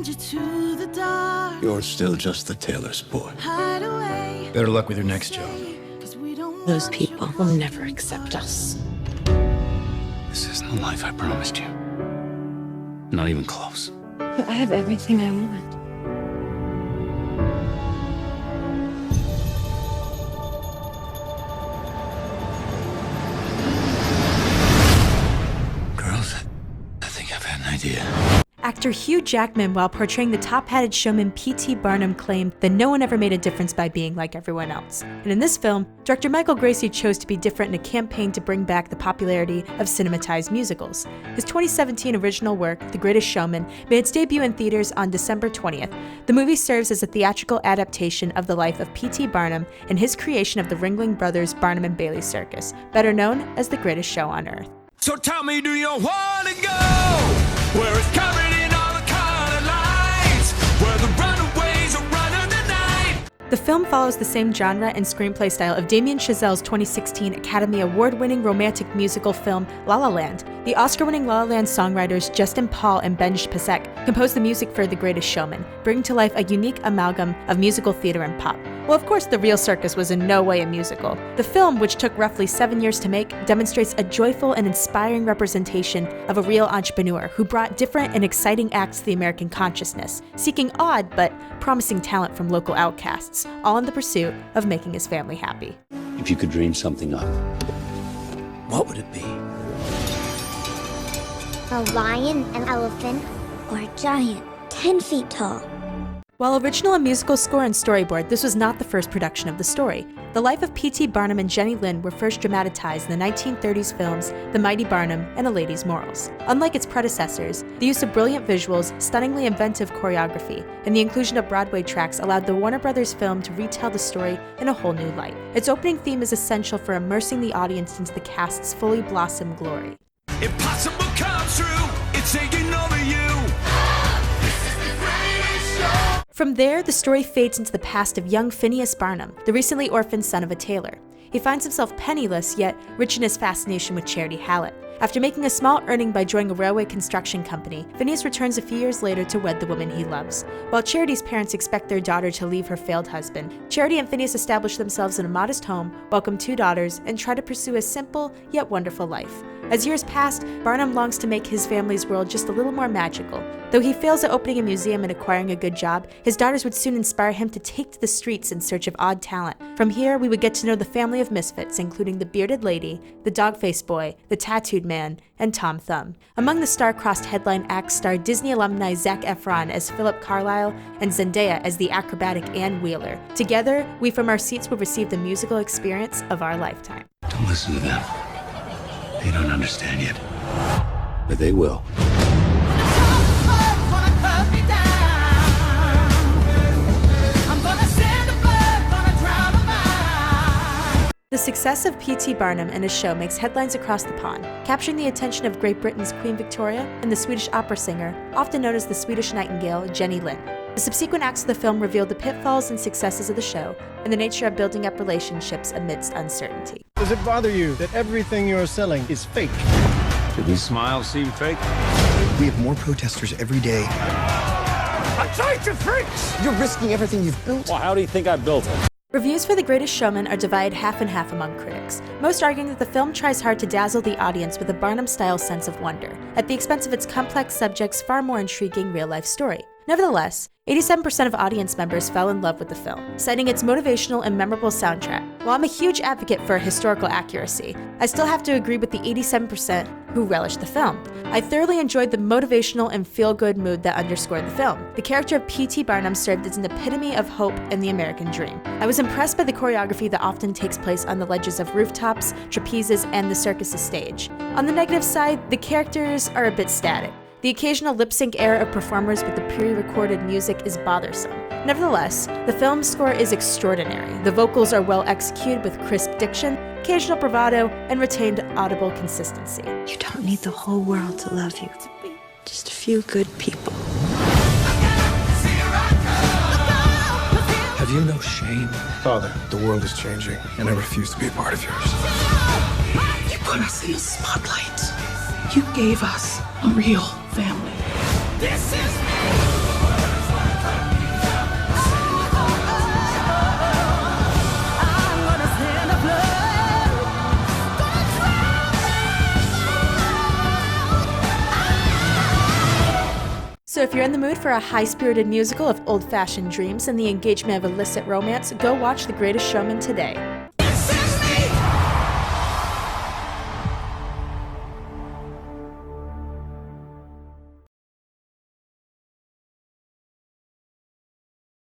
stranger to the dark. You're still just the tailor's boy. Hide away. Better luck with your next job. 'Cause we don't Those want people will never accept us. This isn't the life I promised you. Not even close. I have everything I want. Girls, I think I've had an idea. Actor Hugh Jackman, while portraying the top-hatted showman P.T. Barnum, claimed that no one ever made a difference by being like everyone else. And in this film, director Michael Gracie chose to be different in a campaign to bring back the popularity of cinematized musicals. His 2017 original work, The Greatest Showman, made its debut in theaters on December 20th. The movie serves as a theatrical adaptation of the life of P.T. Barnum and his creation of the Ringling Brothers Barnum and Bailey Circus, better known as The Greatest Show on Earth. So tell me, do you wanna go where it's covered in all the color lines, where the runaways are running the night? The film follows the same genre and screenplay style of Damien Chazelle's 2016 Academy Award-winning romantic musical film La La Land. The Oscar-winning La La Land songwriters Justin Paul and Benj Pasek composed the music for The Greatest Showman, bringing to life a unique amalgam of musical theater and pop. Well, of course, the real circus was in no way a musical. The film, which took roughly 7 years to make, demonstrates a joyful and inspiring representation of a real entrepreneur who brought different and exciting acts to the American consciousness, seeking odd but promising talent from local outcasts, all in the pursuit of making his family happy. If you could dream something up, what would it be? A lion, an elephant, or a giant, 10 feet tall. While original and musical score and storyboard, this was not the first production of the story. The life of P.T. Barnum and Jenny Lind were first dramatized in the 1930s films The Mighty Barnum and A Lady's Morals. Unlike its predecessors, the use of brilliant visuals, stunningly inventive choreography, and the inclusion of Broadway tracks allowed the Warner Brothers film to retell the story in a whole new light. Its opening theme is essential for immersing the audience into the cast's fully blossomed glory. Impossible comes true, it's taking over you. From there, the story fades into the past of young Phineas Barnum, the recently orphaned son of a tailor. He finds himself penniless, yet rich in his fascination with Charity Hallett. After making a small earning by joining a railway construction company, Phineas returns a few years later to wed the woman he loves. While Charity's parents expect their daughter to leave her failed husband, Charity and Phineas establish themselves in a modest home, welcome 2 daughters, and try to pursue a simple yet wonderful life. As years pass, Barnum longs to make his family's world just a little more magical. Though he fails at opening a museum and acquiring a good job, his daughters would soon inspire him to take to the streets in search of odd talent. From here, we would get to know the family of misfits, including the bearded lady, the dog-faced boy, the tattooed man, and Tom Thumb. Among the star-crossed headline acts star Disney alumni Zac Efron as Philip Carlyle and Zendaya as the acrobatic Ann Wheeler. Together, we from our seats will receive the musical experience of our lifetime. Don't listen to them. They don't understand yet. But they will. The success of P.T. Barnum and his show makes headlines across the pond, capturing the attention of Great Britain's Queen Victoria and the Swedish opera singer, often known as the Swedish Nightingale, Jenny Lind. The subsequent acts of the film revealed the pitfalls and successes of the show and the nature of building up relationships amidst uncertainty. Does it bother you that everything you're selling is fake? Do these smiles seem fake? We have more protesters every day. A bunch of freaks! You're risking everything you've built. Well, how do you think I built it? Reviews for The Greatest Showman are divided half and half among critics, most arguing that the film tries hard to dazzle the audience with a Barnum-style sense of wonder, at the expense of its complex subject's far more intriguing real-life story. Nevertheless, 87% of audience members fell in love with the film, citing its motivational and memorable soundtrack. While I'm a huge advocate for historical accuracy, I still have to agree with the 87% who relished the film. I thoroughly enjoyed the motivational and feel-good mood that underscored the film. The character of P.T. Barnum served as an epitome of hope and the American dream. I was impressed by the choreography that often takes place on the ledges of rooftops, trapezes, and the circus's stage. On the negative side, the characters are a bit static. The occasional lip-sync error of performers with the pre-recorded music is bothersome. Nevertheless, the film's score is extraordinary. The vocals are well executed with crisp diction, occasional bravado, and retained audible consistency. You don't need the whole world to love you. Just a few good people. Have you no shame? Father, the world is changing, and I refuse to be a part of yours. You put us in the spotlight. You gave us a real family. This is So if you're in the mood for a high-spirited musical of old-fashioned dreams and the engagement of illicit romance, go watch The Greatest Showman today.